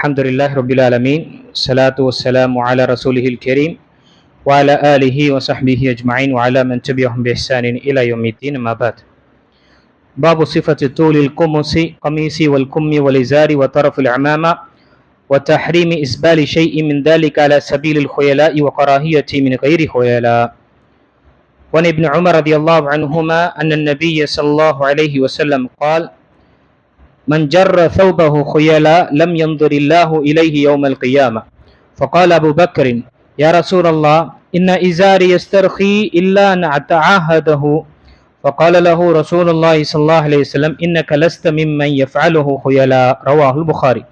الحمد لله رب العالمين الصلاة والسلام على رسوله الكريم وعلى آله وصحبه أجمعين وعلى من تبعهم بإحسان إلى يوم الدين ما بعد. باب صفة طول القميص والكم والإزار وطرف العمامة وتحريم إسبال شيء من ذلك على سبيل الخيلاء وكراهية من غير خيلاء. وعن ابن عمر رضي الله عنهما أن النبي صلى الله عليه وسلم قال: من جر ثوبه خيلاء لم ينظر الله إليه يوم القيامة. فقال أبو بكر: يا رسول الله إن إزاري يسترخي إلا أن أتعاهده. فقال له رسول الله صلى الله عليه وسلم: إنك لست ممن يفعله خيلاء. رواه البخاري.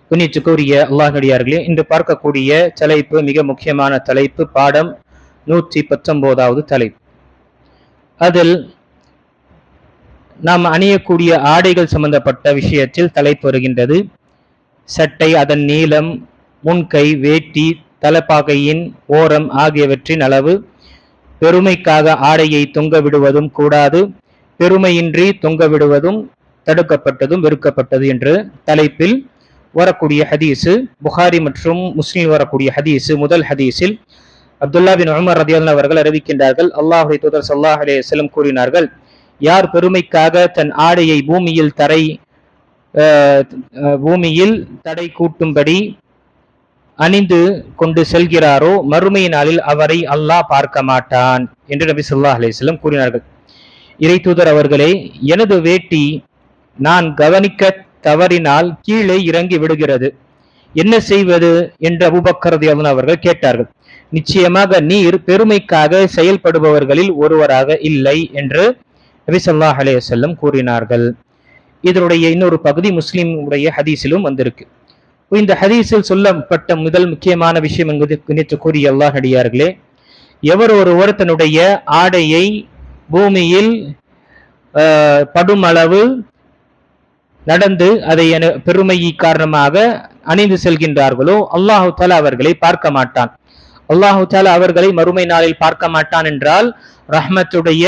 கண்ணியத்துக்குரிய அல்லாஹ்விடையார்களே, இன்று பார்க்கக்கூடிய தலைப்பு மிக முக்கியமான தலைப்பு. பாடம் 119வது தலைப்பு. அதில் நாம் அணியக்கூடிய ஆடைகள் சம்பந்தப்பட்ட விஷயத்தில் தலைப்பு வருகின்றது. சட்டை, அதன் நீளம், முன்கை, வேட்டி, தலப்பாகையின் ஓரம் ஆகியவற்றின் அளவு, பெருமைக்காக ஆடையை தொங்க விடுவதும் கூடாது, பெருமையின்றி தொங்க விடுவதும் தடுக்கப்பட்டதும் வெறுக்கப்பட்டது என்று தலைப்பில் வரக்கூடிய ஹதீஸு புகாரி மற்றும் முஸ்லிம் வரக்கூடிய ஹதீஸு. முதல் ஹதீஸில் அப்துல்லா பின் உமர் ரலியல்லாஹு அவர்கள் அறிவிக்கின்றார்கள், அல்லாஹ்வுடைய தூதர் ஸல்லல்லாஹு அலைஹி வஸல்லம் கூறினார்கள், யார் பெருமைக்காக தன் ஆடையை பூமியில் தடை கூட்டும்படி அணிந்து கொண்டு செல்கிறாரோ மறுமை நாளில் அவரை அல்லாஹ் பார்க்க மாட்டான் என்று நபி ஸல்லல்லாஹு அலைஹி வஸல்லம் கூறினார்கள். இறை தூதர் அவர்களே, எனது வேட்டி நான் கவனிக்க தவறினால் கீழே இறங்கி விடுகிறது, என்ன செய்வது என்று அபூபக்கர் ரலியல்லாஹு அவர்கள் கேட்டார்கள். நிச்சயமாக நீர் பெருமைக்காக செயல்படுபவர்களில் ஒருவராக இல்லை என்று நபி ஸல்லல்லாஹு அலைஹி வஸல்லம் கூறினார்கள். இதனுடைய இன்னொரு பகுதி முஸ்லிம் உடைய ஹதீஸிலும் வந்திருக்கு. இந்த ஹதீஸில் சொல்லப்பட்ட முதல் முக்கியமான விஷயம் என்பது நேற்று கூறிய அல்லாஹ்விடையார்களே, எவர் ஒருவர் தன்னுடைய ஆடையை பூமியில் படும் அளவு நடந்து அதை பெருமை காரணமாக அணிந்து செல்கின்றார்களோ அல்லாஹு தஆலா அவர்களை பார்க்க மாட்டான். அல்லாஹு தஆலா அவர்களை மறுமை நாளில் பார்க்க மாட்டான் என்றால் ரஹ்மத்துடைய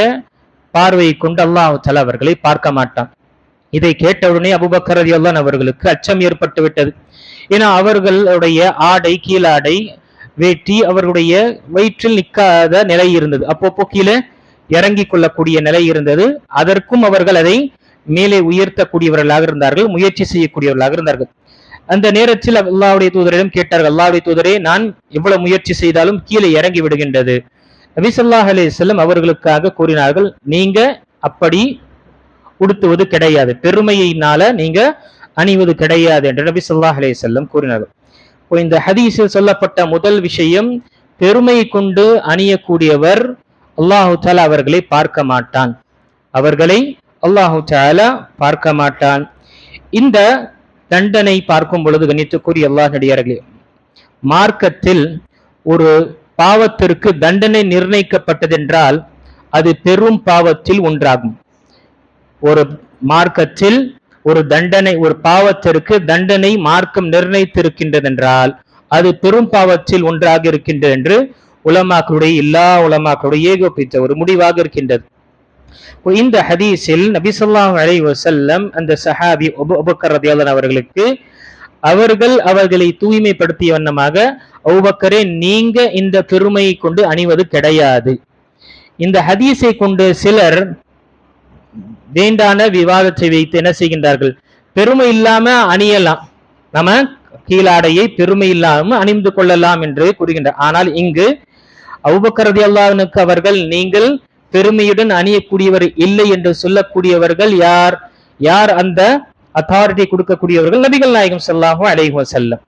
பார்வையை கொண்டு அல்லாஹு தஆலா அவர்களை பார்க்க மாட்டான். இதை கேட்டவுடனே அபூபக்கர் ரலியல்லாஹு அவர்களுக்கு அச்சம் ஏற்பட்டு விட்டது. ஏன்னா அவர்களுடைய ஆடை, கீழாடை, வேட்டி அவர்களுடைய வயிற்றில் நிற்காத நிலை இருந்தது, அப்பப்போ கீழே இறங்கி கொள்ளக்கூடிய நிலை இருந்தது. அதற்கும் அவர்கள் அதை மேலே உயர்த்தக்கூடியவர்களாக இருந்தார்கள், முயற்சி செய்யக்கூடியவர்களாக இருந்தார்கள். அந்த நேரத்தில் அல்லாஹ்வுடைய தூதரிடம் கேட்டார்கள், அல்லாஹ்வுடைய தூதரே, நான் எவ்வளவு முயற்சி செய்தாலும் கீழே இறங்கி விடுகின்றது. நபி ஸல்லல்லாஹு அலைஹி வஸல்லம் அவர்களுக்காக கூறினார்கள், நீங்க அப்படி உடுத்துவது கிடையாது, பெருமையினால நீங்க அணிவது கிடையாது என்று நபி ஸல்லல்லாஹு அலைஹி வஸல்லம் கூறினார்கள். இந்த ஹதீஸில் சொல்லப்பட்ட முதல் விஷயம், பெருமையை கொண்டு அணியக்கூடியவர் அல்லாஹு தஆலா அவர்களை பார்க்க மாட்டான், அவர்களை அல்லாஹு தஆலா பார்க்க மாட்டான். இந்த தண்டனை பார்க்கும் பொழுது கண்ணியத்துக்குரிய அல்லாஹ்விடையார்களே, மார்க்கத்தில் ஒரு பாவத்திற்கு தண்டனை நிர்ணயிக்கப்பட்டதென்றால் அது பெரும் பாவத்தில் ஒன்றாகும். ஒரு மார்க்கத்தில் ஒரு பாவத்திற்கு தண்டனை மார்க்கம் நிர்ணயித்திருக்கின்றதென்றால் அது பெரும் பாவத்தில் ஒன்றாக இருக்கின்றது என்று எல்லா உலமாக்களுடைய ஏகோபித்த ஒரு முடிவாக இருக்கின்றது. இந்த ஹதீஸில் நபி ஸல்லல்லாஹு அலைஹி வஸல்லம் அந்த சஹாபி அபூபக்கர் ரலியல்லாஹு அவர்களுக்கு அவர்களை தூய்மைப்படுத்திய வண்ணமாக, அபூபக்கரே, நீங்க இந்த பெருமையை கொண்டு அணிவது கிடையாது. இந்த ஹதீஸை கொண்டு சிலர் வேண்டான விவாதத்தை வைத்து என்ன செய்கின்றார்கள், பெருமை இல்லாம அணியலாம், நம்ம கீழாடையை பெருமை இல்லாம அணிந்து கொள்ளலாம் என்று கூறுகின்றார். ஆனால் இங்கு அபூபக்கர் ரலியல்லாஹு அவர்கள் நீங்கள் பெருமையுடன் அணியக்கூடியவர் இல்லை என்று சொல்லக்கூடியவர்கள் யார்? அந்த அத்தாரிட்டி கொடுக்கக்கூடியவர்கள் நபிகள் நாயகம் ஸல்லல்லாஹு அலைஹி வஸல்லம்.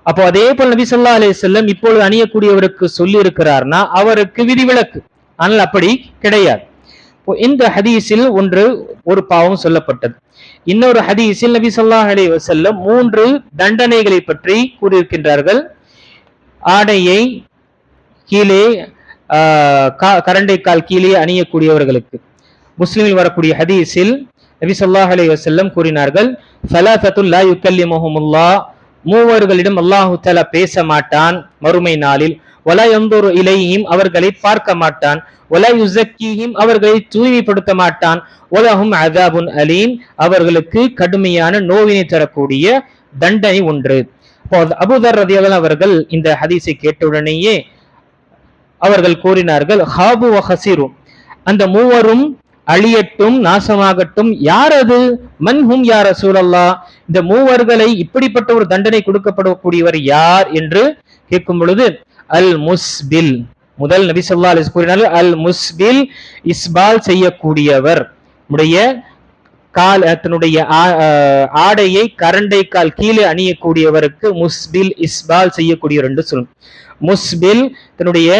அப்போ அதே போல் நபி ஸல்லல்லாஹு அலைஹி வஸல்லம் இப்பொழுது அணியக்கூடியவருக்கு சொல்லி இருக்கிறார்னா அவருக்கு விதிவிலக்கு, ஆனால் அப்படி கிடையாது. இந்த ஹதீஸில் ஒரு பாவம் சொல்லப்பட்டது. இன்னொரு ஹதீஸில் நபி ஸல்லல்லாஹு அலைஹி வஸல்லம் 3 தண்டனைகளை பற்றி கூறியிருக்கின்றார்கள். ஆடையை கீழே கரண்டை கால் கீழே அணியக்கூடியவர்களுக்கு முஸ்லிமில் வரக்கூடிய ஹதீஸில் நபி ஸல்லல்லாஹு அலைஹி வஸல்லம் கூறினார்கள், ஸலாஸத்துல் லா யுகல்லிமுஹுமுல்லாஹ் மூவர்களிடம் அல்லாஹு தஆலா பேச மாட்டான் மறுமை நாளில். வலா யன்துரு இலைஹிம், அவர்களை பார்க்க மாட்டான். வலா யுஸக்கீஹிம், அவர்களை தூய்மைப்படுத்த மாட்டான். வலஹும் அஸாபுன் அலீம், அவர்களுக்கு கடுமையான நோவினை தரக்கூடிய தண்டனை ஒன்று. அபூதர் ரலியல்லாஹு அவர்கள் இந்த ஹதீஸை கேட்டவுடனேயே அவர்கள் கூறினார்கள், ஹாபு வ ஹஸிரு, அந்த மூவரும் அழியட்டும், நாசமாகட்டும். யார் அது? மன்ஹும் யா ரசூலல்லாஹ், இந்த மூவர்களை இப்படிப்பட்ட ஒரு தண்டனை கொடுக்கப்படக்கூடியவர் யார் என்று கேட்கும் பொழுது, அல் முஸ்பில், முதல் நபி ஸல்லல்லாஹு அலைஹி வஸல்லம் கூறினார்கள், அல் முஸ்பில், இஸ்பால் செய்யக்கூடியவர், உடைய தன்னுடைய ஆடையை கரண்டை கால் கீழே அணியக்கூடியவருக்கு முஸ்பில், இஸ்பால் செய்யக்கூடியவர் என்று சொல்லும். முஸ்பில், தன்னுடைய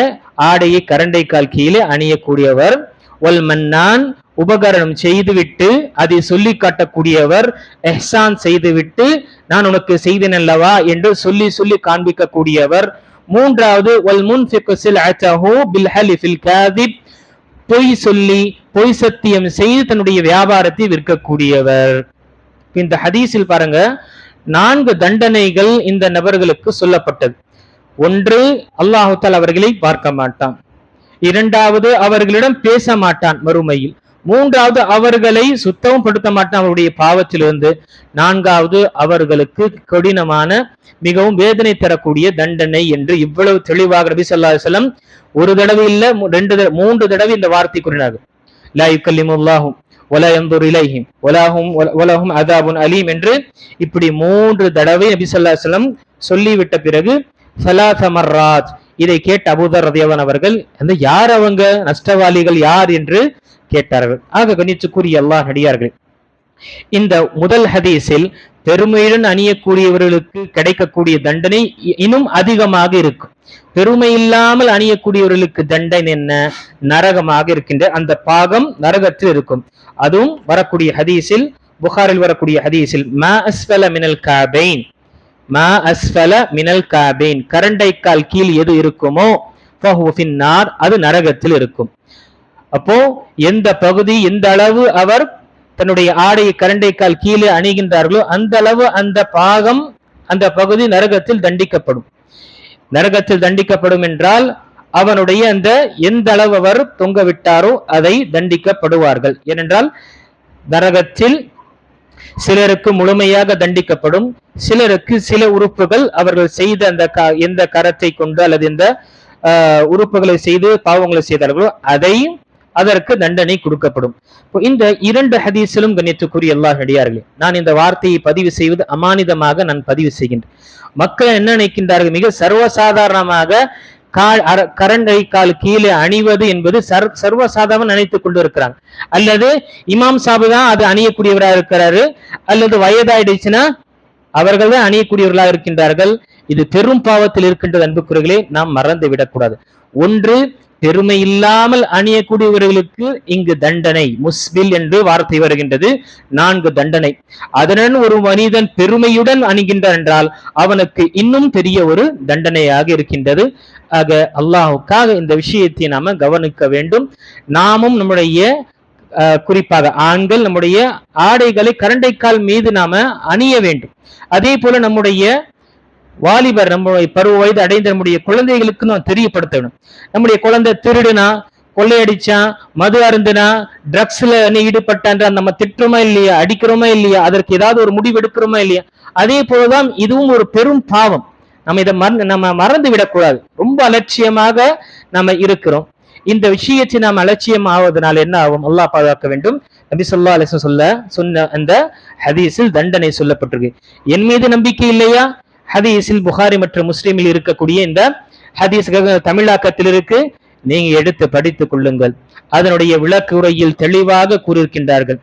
ஆடையை கரண்டை கால் கீழே அணியக்கூடியவர். வல் மன்னான், உபகரணம் செய்துவிட்டு அதை சொல்லி காட்டக்கூடியவர். எஹ்சான் செய்துவிட்டு நான் உனக்கு செய்தேன் அல்லவா என்று சொல்லி சொல்லி காண்பிக்க கூடியவர். மூன்றாவது, வல் முன்ஃபிகு சில்அத்தஹு பில் ஹலிஃபில் காதிப், பொய் சொல்லி பொய் சத்தியம் செய்து தன்னுடைய வியாபாரத்தை விற்கக்கூடியவர். இந்த ஹதீஸில் பாருங்க, 4 தண்டனைகள் இந்த நபர்களுக்கு சொல்லப்பட்டது. ஒன்று, அல்லாஹு தஆலா அவர்களை பார்க்க மாட்டான். இரண்டாவது, அவர்களிடம் பேச மாட்டான் மறுமையில். மூன்றாவது, அவர்களை சுத்தமும் படுத்த மாட்டான் அவருடைய பாவத்திலிருந்து. நான்காவது, அவர்களுக்கு கடினமான மிகவும் வேதனை தரக்கூடிய தண்டனை என்று இவ்வளவு தெளிவாக நபி ஸல்லல்லாஹு அலைஹி வஸல்லம் ஒரு தடவை இல்ல 3 தடவை இந்த வார்த்தை கூறினார்கள். லா யுகல்லிமுல்லாஹு வலா யன்துரு இலைஹிம் வலஹும் அஸாபுன் அலீம் என்று இப்படி 3 தடவை நபி ஸல்லல்லாஹு அலைஹி வஸல்லம் சொல்லிவிட்ட பிறகு ஸலாஸ மர்ராத், இதை கேட்ட அபூதர் ரலியல்லாஹு அவர்கள், அந்த யார் அவங்க நஷ்டவாளிகள் யார் என்று கேட்டார்கள். ஆக கணிச்சுக்குரிய அல்லாஹ் அடியார்கள், இந்த முதல் ஹதீஸில் பெருமையுடன் அணியக்கூடியவர்களுக்கு கிடைக்கக்கூடிய தண்டனை இன்னும் அதிகமாக இருக்கும். பெருமை இல்லாமல் அணியக்கூடியவர்களுக்கு தண்டனை என்ன? நரகமாக இருக்கின்ற அந்த பாகம் நரகத்தில் இருக்கும். அதுவும் வரக்கூடிய ஹதீஸில், புகாரில் வரக்கூடிய ஹதீஸில், மா அஸ்ஃபல மினல் காபைன், மா அஸ்ஃபல மினல் காபைன், கரண்டைக்கால் கீழ் எது இருக்குமோ ஃபஹுவ ஃபின்னார், அது நரகத்தில் இருக்கும். அப்போ எந்த பகுதி, எந்த அளவு அவர் தன்னுடைய ஆடையை கரண்டைக்கால் கீழே அணிகின்றார்களோ அந்த அளவு அந்த பாகம், அந்த பகுதி நரகத்தில் தண்டிக்கப்படும். நரகத்தில் தண்டிக்கப்படும் என்றால் அவனுடைய அந்த எந்த அளவு அவர் தொங்க விட்டாரோ அதை தண்டிக்கப்படுவார்கள். ஏனென்றால் நரகத்தில் சிலருக்கு முழுமையாக தண்டிக்கப்படும், சிலருக்கு சில உறுப்புகள் அவர்கள் செய்த அந்த எந்த கரத்தை கொண்டு அல்லது எந்த உறுப்புகளை செய்து பாவங்களை செய்தார்களோ அதையும் அதற்கு தண்டனை கொடுக்கப்படும். இந்த 2 ஹதீஸிலும் கண்ணியத்துக்குரிய அல்லாஹ் அடியார்களே, நான் இந்த வார்த்தையை பதிவு செய்வது அமானிதமாக நான் பதிவு செய்கின்றேன். மக்கள் என்ன நினைக்கின்றார்கள்? மிக சர்வசாதாரணமாக கரண்டை கால் கீழே அணிவது என்பது சர்வசாதாரண நினைத்துக் கொண்டு இருக்கிறாங்க. அல்லது இமாம் சாபு தான் அது அணியக்கூடியவராக இருக்கிறாரு, அல்லது வயதாயிடுச்சுன்னா அவர்கள் தான் அணியக்கூடியவர்களாக இருக்கின்றார்கள். இது பெரும் பாவத்தில் இருக்கின்றது. அன்புக்குரியவர்களே, நாம் மறந்து விடக்கூடாது. ஒன்று, பெருமை இல்லாமல் அணியக்கூடியவர்களுக்கு இங்கு தண்டனை, முஸ்பில் என்று வார்த்தை வருகின்றது. 4 தண்டனை. அதனுடன் ஒரு மனிதன் பெருமையுடன் அணிகின்றான் என்றால் அவனுக்கு இன்னும் பெரிய ஒரு தண்டனையாக இருக்கின்றது. ஆக அல்லாஹுக்காக இந்த விஷயத்தை நாம கவனிக்க வேண்டும். நாமும் நம்முடைய குறிப்பாக ஆண்கள் நம்முடைய ஆடைகளை கரண்டைக்கால் மீது நாம அணிய வேண்டும். அதே போல நம்முடைய வாலிபர், நம்முடைய பருவ வயது அடைந்த நம்முடைய குழந்தைகளுக்கு நாம் தெரியப்படுத்த வேண்டும். நம்முடைய குழந்தை திருடுனா, கொள்ளையடிச்சான், மது அருந்துனா, ட்ரக்ஸ்ல ஈடுபட்டான், நம்ம திட்டுறோமா இல்லையா, அடிக்கிறோமா இல்லையா, அதற்கு ஏதாவது ஒரு முடிவு எடுக்கிறோமா இல்லையா? அதே போலதான் இதுவும் ஒரு பெரும் பாவம். நம்ம இதை நம்ம மறந்து விடக்கூடாது. ரொம்ப அலட்சியமாக நம்ம இருக்கிறோம். இந்த விஷயத்தை நாம் அலட்சியம் ஆவதனால என்ன ஆகும்? அல்லாஹ் பாதுகாக்க வேண்டும். நபி ஸல்லல்லாஹு அலைஹி வஸல்லம் சொன்ன அந்த ஹதீஸில் தண்டனை சொல்லப்பட்டிருக்கு. என் மீது நம்பிக்கை இல்லையா? ஹதீஸில் புகாரி மற்றும் முஸ்லிமில் இருக்கக்கூடிய இந்த ஹதீஸ் தமிழாக்கத்தில் இருக்கு, நீங்க எடுத்து படித்துக் கொள்ளுங்கள். அதனுடைய விளக்குரையில் தெளிவாக கூறியிருக்கின்றார்கள்.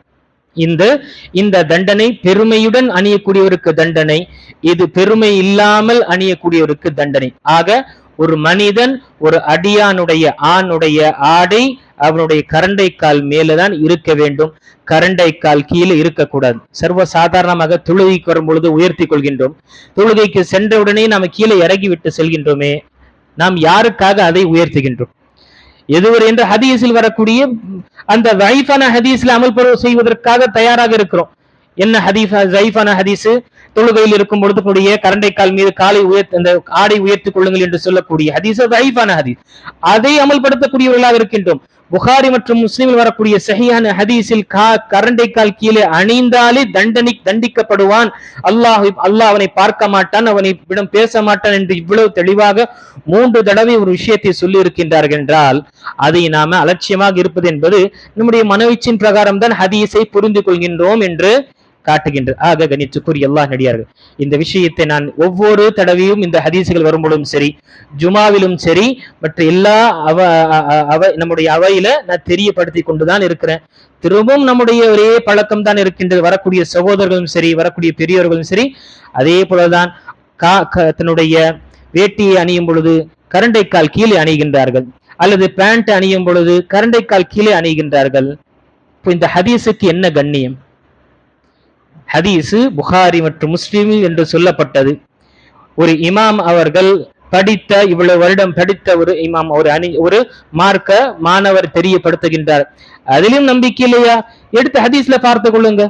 இந்த தண்டனை பெருமையுடன் அணியக்கூடியவருக்கு தண்டனை, இது பெருமை இல்லாமல் அணியக்கூடியவருக்கு தண்டனை. ஆக ஒரு மனிதன், ஒரு அடியானுடைய ஆணுடைய ஆடை அவனுடைய கரண்டை கால் மேலதான் இருக்க வேண்டும், கரண்டை கால் கீழே இருக்கக்கூடாது. சர்வசாதாரணமாக தொழுகைக்கு வரும் பொழுது உயர்த்தி கொள்கின்றோம். தொழுகைக்கு சென்றவுடனே நாம் கீழே இறங்கி விட்டு செல்கின்றோமே, நாம் யாருக்காக அதை உயர்த்துகின்றோம்? எதுவரை என்ற ஹதீஸில் வரக்கூடிய அந்த தைஃபான ஹதீஸில் அமல் செய்வதற்காக தயாராக இருக்கிறோம். என்ன ஹதீஸ் தைஃபான ஹதீஸ்? தொழுகையில் இருக்கும் பொழுது கூடிய கரண்டைக்கால் மீது காலை உயர்த்தி அந்த ஆடை உயர்த்திக் கொள்ளுங்கள் என்று சொல்லக்கூடிய ஹதீஸ் தைஃபான ஹதீஸ். அதை அமல்படுத்தக்கூடியவர்களாக இருக்கின்றோம். புகாரி மற்றும் முஸ்லிமில் வரக்கூடிய சஹீஹான ஹதீஸில் கரண்டைக்கால் கீழே அணிந்தாலே தண்டிக்கப்படுவான், அல்லாஹ் அவனை பார்க்க மாட்டான், அவனை விடம் பேச மாட்டான் என்று இவ்வளவு தெளிவாக 3 தடவை ஒரு விஷயத்தை சொல்லி இருக்கின்றார்கள் என்றால் அதை நாம அலட்சியமாக இருப்பது என்பது நம்முடைய மனோயிச்சின் பிரகாரம் தான் ஹதீஸை புரிந்து கொள்கின்றோம் என்று காட்டுகின்ற. ஆக கணித்துக்குரிய அல்லாஹ் நடிகார்கள், இந்த விஷயத்தை நான் ஒவ்வொரு தடவையும் இந்த ஹதீசுகள் வரும்பொழுதும் சரி, ஜுமாவிலும் சரி, மற்ற எல்லா நம்முடைய அவையில நான் தெரியப்படுத்தி கொண்டுதான் இருக்கிறேன். திரும்பவும் நம்முடைய ஒரே பழக்கம் தான் இருக்கின்றது. வரக்கூடிய சகோதரர்களும் சரி, வரக்கூடிய பெரியவர்களும் சரி, அதே போலதான் தன்னுடைய வேட்டியை அணியும் பொழுது கரண்டைக்கால் கீழே அணிகின்றார்கள், அல்லது பேண்ட் அணியும் பொழுது கரண்டைக்கால் கீழே அணிகின்றார்கள். இந்த ஹதீஸுக்கு என்ன கண்ணியம்? ஹதீஸு புகாரி மற்றும் முஸ்லிம் என்று சொல்லப்பட்டது. ஒரு இமாம் அவர்கள் படித்த, இவ்வளவு வருடம் படித்த ஒரு இமாம், ஒரு மார்க்க மாணவர் தெரியப்படுத்துகின்றார். அதிலும் நம்பிக்கை இல்லையா? எடுத்து ஹதீஸ்ல பார்த்து கொள்ளுங்க.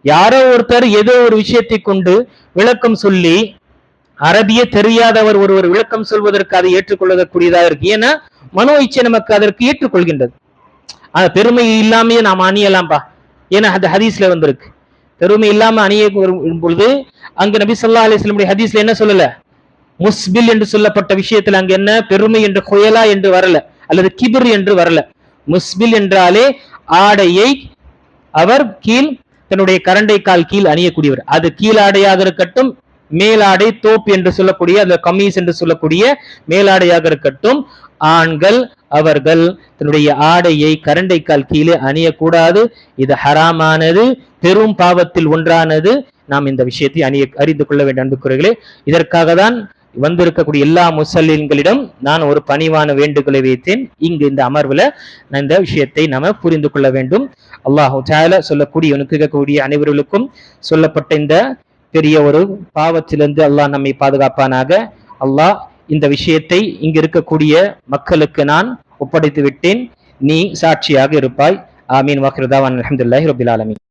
யாரோ ஒருத்தர் ஏதோ ஒரு விஷயத்தை கொண்டு விளக்கம் சொல்லி, அரபிய தெரியாதவர் ஒருவர் விளக்கம் சொல்வதற்கு அதை ஏற்றுக்கொள்ளக்கூடியதாக இருக்கு. ஏன்னா மனோ இச்சை நமக்கு அதற்கு ஏற்றுக்கொள்கின்றது. பெருமை இல்லாமையே நாம் அணியலாம்பா, ஏன்னா அந்த ஹதீஸ்ல வந்திருக்கு. பெருமை இல்லாம அணிய பொழுது அங்கு நபி ஸல்லல்லாஹு அலைஹி வஸல்லம் ஹதீஸ்ல என்ன சொல்லல? முஸ்பில் என்று சொல்லப்பட்ட விஷயத்துல அங்க என்ன பெருமை என்று குயலா என்று வரல, அல்லது கிபிர் என்று வரல. முஸ்பில் என்றாலே ஆடையை அவர் தன்னுடைய கரண்டைக்கால் கீழ் அணியக்கூடியவர். அது கீழாடையாக இருக்கட்டும், மேலாடை தோப் என்று சொல்லக்கூடிய அந்த கமீஸ் என்று சொல்லக்கூடிய மேலாடையாக இருக்கட்டும், ஆண்கள் அவர்கள் தன்னுடைய ஆடையை கரண்டைக்கால் கீழே அணியக்கூடாது. இது ஹராமானது, பெரும் பாவத்தில் ஒன்றானது. நாம் இந்த விஷயத்தை அறிந்து கொள்ள வேண்டும் அன்புக்குரியவர்களே. இதற்காக தான் வந்திருக்கக்கூடிய எல்லா முஸ்லிம்களிடம் நான் ஒரு பணிவான வேண்டுகோளை வைத்தேன். இங்கு இந்த அமர்வுல இந்த விஷயத்தை நாம புரிந்து கொள்ள வேண்டும். அல்லாஹு தஆலா சொல்லக்கூடிய கேட்கக்கூடிய அனைவர்களுக்கும் சொல்லப்பட்ட இந்த பெரிய ஒரு பாவத்திலிருந்து அல்லாஹ் நம்மை பாதுகாப்பானாக. அல்லாஹ் இந்த விஷயத்தை இங்கு இருக்கக்கூடிய மக்களுக்கு நான் ஒப்படைத்து விட்டேன், நீ சாட்சியாக இருப்பாய். ஆமீன். வாஹிரு தாவானா அல்ஹம்துலில்லாஹி ரப்பில் ஆலமீன்.